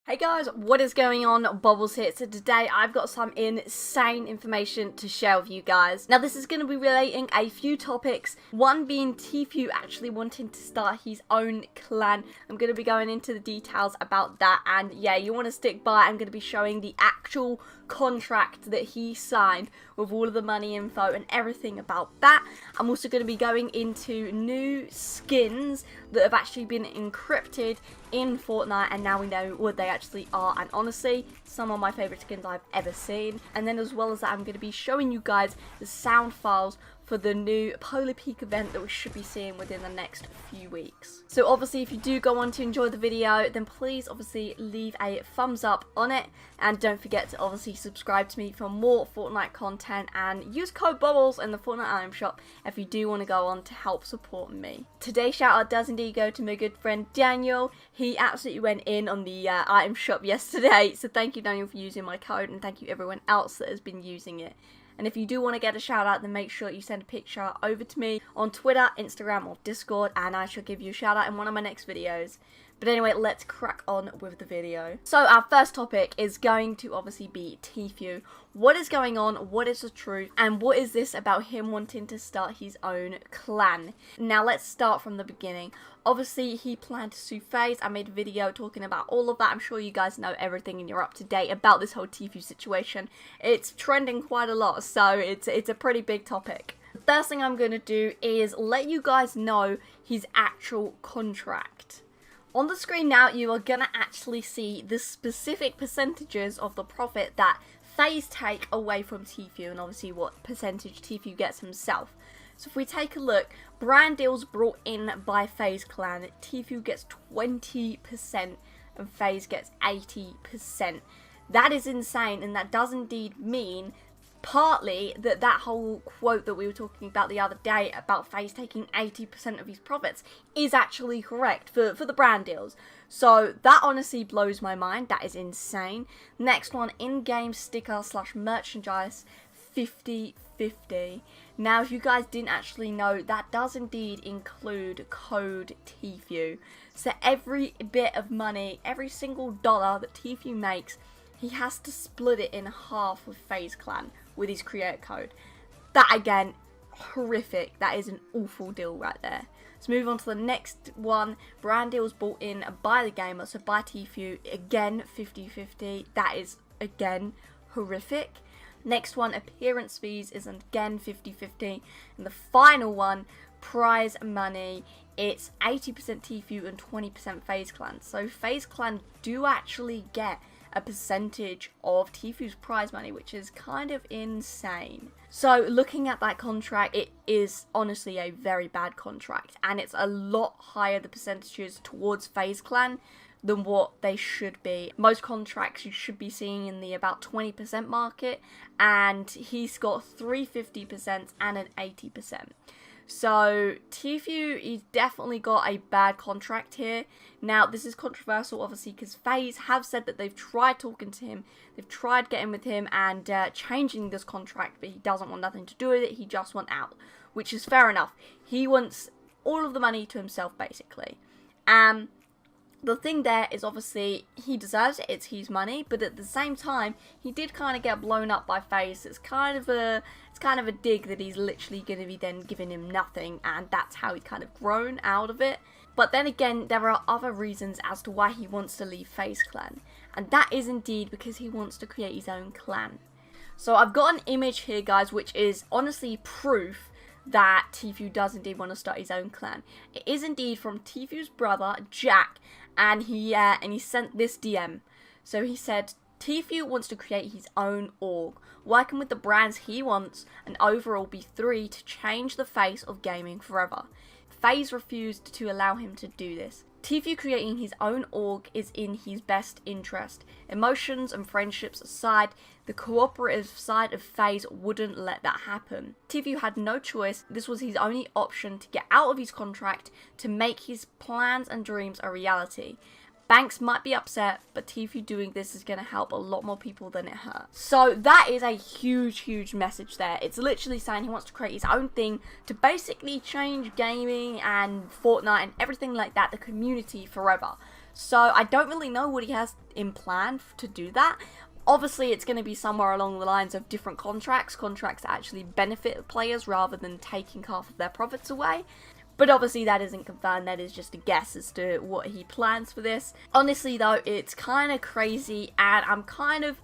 Hey guys, what is going on? Bobblez here. So today I've got some insane information to share with you guys. Now this is going to be relating a few topics, one being Tfue actually wanting to start his own clan. I'm going to be going into the details about that, and yeah, you want to stick by. I'm going to be showing the actual contract that he signed with all of the money info and everything about that. I'm also going to be going into new skins that have actually been encrypted in Fortnite, and now we know what they actually are, and honestly some of my favorite skins I've ever seen. And then as well as that, I'm going to be showing you guys the sound files for the new Polar Peak event that we should be seeing within the next few weeks. So obviously if you do go on to enjoy the video, then please obviously leave a thumbs up on it, and don't forget to obviously subscribe to me for more Fortnite content, and use code Bobblez in the Fortnite item shop if you do want to go on to help support me. Today's shout out does indeed go to my good friend Daniel. He absolutely went in on the item shop yesterday, so thank you Daniel for using my code, and thank you everyone else that has been using it. And if you do want to get a shout out, then make sure you send a picture over to me on Twitter, Instagram or Discord, and I shall give you a shout out in one of my next videos. But anyway, let's crack on with the video. So our first topic is going to obviously be Tfue. What is going on? What is the truth? And what is this about him wanting to start his own clan? Now let's start from the beginning. Obviously he planned to sue Faze. I made a video talking about all of that. I'm sure you guys know everything and you're up to date about this whole Tfue situation. It's trending quite a lot, so it's a pretty big topic. The first thing I'm going to do is let you guys know his actual contract. On the screen now, you are going to actually see the specific percentages of the profit that Faze take away from Tfue, and obviously what percentage Tfue gets himself. So if we take a look, brand deals brought in by Faze Clan, Tfue gets 20% and Faze gets 80%. That is insane, and that does indeed mean partly that whole quote that we were talking about the other day about Faze taking 80% of his profits is actually correct for the brand deals. So that honestly blows my mind. That is insane. Next one, in-game sticker / merchandise, 50/50. Now if you guys didn't actually know, that does indeed include code Tfue. So every bit of money, every single dollar that Tfue makes, he has to split it in half with Faze Clan with his creator code. That again, horrific. That is an awful deal right there. Let's move on to the next one. Brand deals bought in by the gamer, so by Tfue, again 50/50. That is again horrific. Next one, appearance fees, is again 50/50. And the final one, prize money, it's 80% Tfue and 20% Faze Clan. So Faze Clan do actually get a percentage of Tfue's prize money, which is kind of insane. So looking at that contract, it is honestly a very bad contract, and it's a lot higher, the percentages towards Faze Clan, than what they should be. Most contracts you should be seeing in the about 20% market, and he's got 3 50% and an 80%. So Tfue, he's definitely got a bad contract here. Now this is controversial obviously because Faze have said that they've tried talking to him, they've tried getting with him and changing this contract, but he doesn't want nothing to do with it. He just wants out, which is fair enough. He wants all of the money to himself basically. The thing there is obviously he deserves it, it's his money, but at the same time he did kind of get blown up by Faze. It's kind of a dig that he's literally going to be then giving him nothing, and that's how he's kind of grown out of it. But then again, there are other reasons as to why he wants to leave Faze Clan, and that is indeed because he wants to create his own clan. So I've got an image here guys, which is honestly proof that Tfue does indeed want to start his own clan. It is indeed from Tfue's brother Jack, and he sent this DM. So he said, Tfue wants to create his own org, working with the brands he wants, and overall be 3 to change the face of gaming forever. Faze refused to allow him to do this. Tfue creating his own org is in his best interest. Emotions and friendships aside, the cooperative side of Faze wouldn't let that happen. Tfue had no choice. This was his only option to get out of his contract to make his plans and dreams a reality. Banks might be upset, but Tfue doing this is going to help a lot more people than it hurts. So that is a huge, huge message there. It's literally saying he wants to create his own thing to basically change gaming and Fortnite and everything like that, the community forever. So I don't really know what he has in plan to do that. Obviously, it's going to be somewhere along the lines of different contracts that actually benefit players rather than taking half of their profits away. But obviously that isn't confirmed, that is just a guess as to what he plans for this. Honestly though, it's kind of crazy, and I'm kind of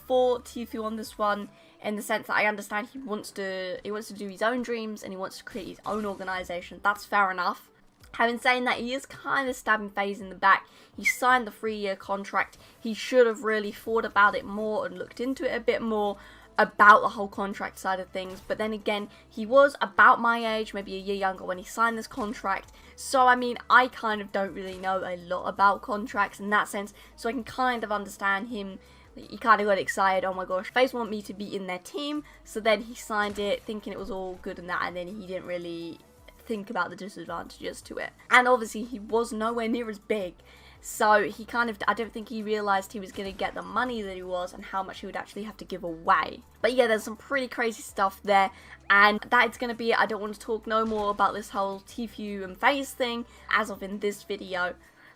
for Tfue on this one, in the sense that I understand he wants to do his own dreams and he wants to create his own organization. That's fair enough. Having said that, he is kind of stabbing Faze in the back. He signed the 3-year contract. He should have really thought about it more and looked into it a bit more about the whole contract side of things. But then again, he was about my age, maybe a year younger, when he signed this contract. So I mean, I kind of don't really know a lot about contracts in that sense, so I can kind of understand him. He kind of got excited, oh my gosh, Faze want me to be in their team, so then he signed it thinking it was all good and that, and then he didn't really think about the disadvantages to it. And obviously he was nowhere near as big, so he kind of, I don't think he realised he was going to get the money that he was and how much he would actually have to give away. But yeah, there's some pretty crazy stuff there, and that is going to be it. I don't want to talk no more about this whole Tfue and Faze thing as of in this video.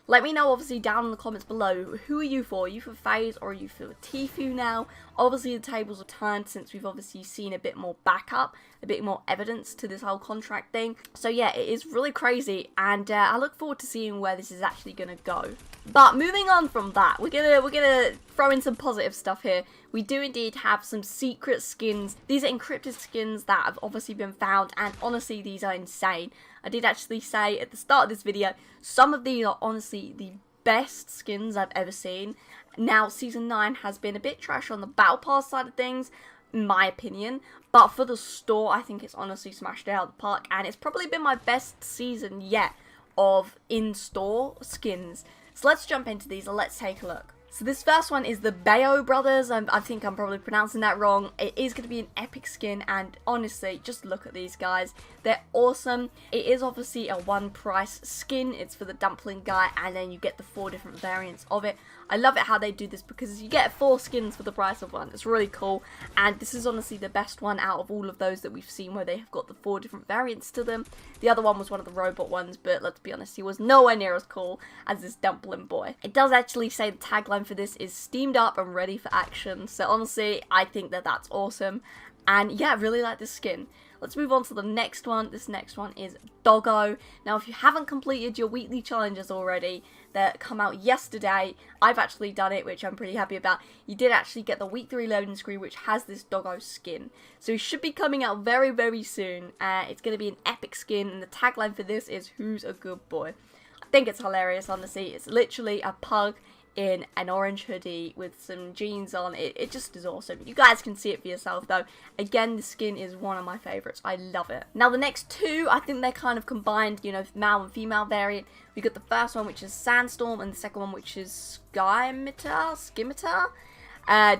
Let me know, obviously, down in the comments below, who are you for? Are you for Faze or are you for Tfue now? Obviously, the tables are turned since we've obviously seen a bit more backup, a bit more evidence to this whole contract thing. So yeah, it is really crazy, and I look forward to seeing where this is actually going to go. But moving on from that, we're gonna throw in some positive stuff here. We do indeed have some secret skins. These are encrypted skins that have obviously been found, and honestly, these are insane. I did actually say at the start of this video, some of these are honestly the best skins I've ever seen. Now, Season 9 has been a bit trash on the Battle Pass side of things, in my opinion. But for the store, I think it's honestly smashed it out of the park. And it's probably been my best season yet of in-store skins. So let's jump into these and let's take a look. So this first one is the Bayo Brothers. I think I'm probably pronouncing that wrong. It is going to be an epic skin, and honestly, just look at these guys. They're awesome. It is obviously a one price skin. It's for the dumpling guy, and then you get the 4 different variants of it. I love it how they do this because you get 4 skins for the price of 1. It's really cool, and this is honestly the best one out of all of those that we've seen where they have got the 4 different variants to them. The other one was one of the robot ones, but let's be honest, he was nowhere near as cool as this dumpling boy. It does actually say the tagline for this is steamed up and ready for action, so honestly, I think that that's awesome, and yeah, I really like this skin. Let's move on to the next one. This next one is Doggo. Now, if you haven't completed your weekly challenges already that come out yesterday, I've actually done it, which I'm pretty happy about. You did actually get the week 3 loading screen, which has this Doggo skin. So it should be coming out very, very soon. It's going to be an epic skin, and the tagline for this is, "Who's a good boy?" I think it's hilarious, honestly. It's literally a pug in an orange hoodie with some jeans on. It just is awesome. You guys can see it for yourself though. Again, the skin is one of my favorites. I love it. Now the next 2, I think they're kind of combined, you know, male and female variant. We got the first one, which is Sandstorm, and the second one, which is Skimitar.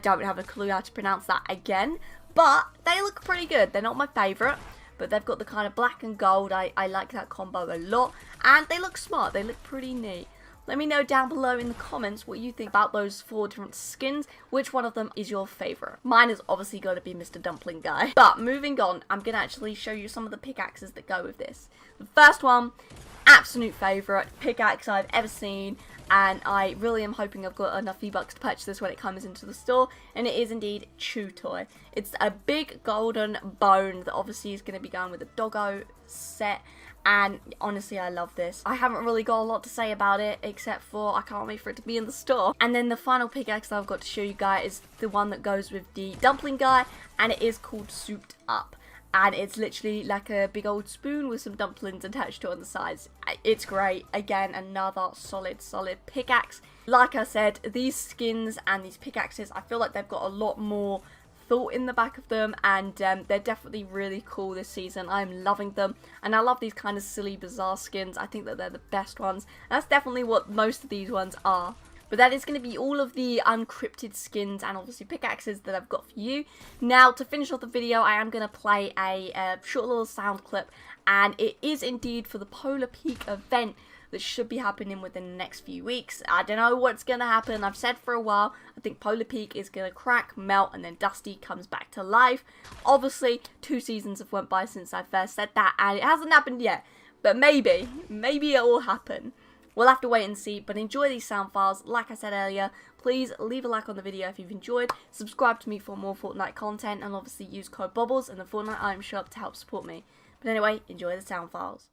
Don't have a clue how to pronounce that again, but they look pretty good. They're not my favorite, but they've got the kind of black and gold. I like that combo a lot, and they look smart. They look pretty neat. Let me know down below in the comments what you think about those 4 different skins. Which one of them is your favorite? Mine is obviously going to be Mr. Dumpling Guy. But moving on, I'm going to actually show you some of the pickaxes that go with this. The first one, absolute favorite pickaxe I've ever seen, and I really am hoping I've got enough V-Bucks to purchase this when it comes into the store, and it is indeed Chew Toy. It's a big golden bone that obviously is going to be going with the Doggo set. And honestly, I love this. I haven't really got a lot to say about it, except for I can't wait for it to be in the store. And then the final pickaxe that I've got to show you guys is the one that goes with the dumpling guy, and it is called Souped Up. And it's literally like a big old spoon with some dumplings attached to it on the sides. It's great. Again, another solid pickaxe. Like I said, these skins and these pickaxes, I feel like they've got a lot more thought in the back of them, and they're definitely really cool this season. I'm loving them, and I love these kind of silly, bizarre skins. I think that they're the best ones. That's definitely what most of these ones are. But that is going to be all of the unencrypted skins and obviously pickaxes that I've got for you. Now, to finish off the video, I am going to play a short little sound clip, and it is indeed for the Polar Peak event that should be happening within the next few weeks. I don't know what's going to happen. I've said for a while, I think Polar Peak is going to crack, melt, and then Dusty comes back to life. Obviously, 2 seasons have went by since I first said that, and it hasn't happened yet. But maybe it will happen. We'll have to wait and see, but enjoy these sound files. Like I said earlier, please leave a like on the video if you've enjoyed, subscribe to me for more Fortnite content, and obviously use code Bobblez in the Fortnite item shop to help support me. But anyway, enjoy the sound files.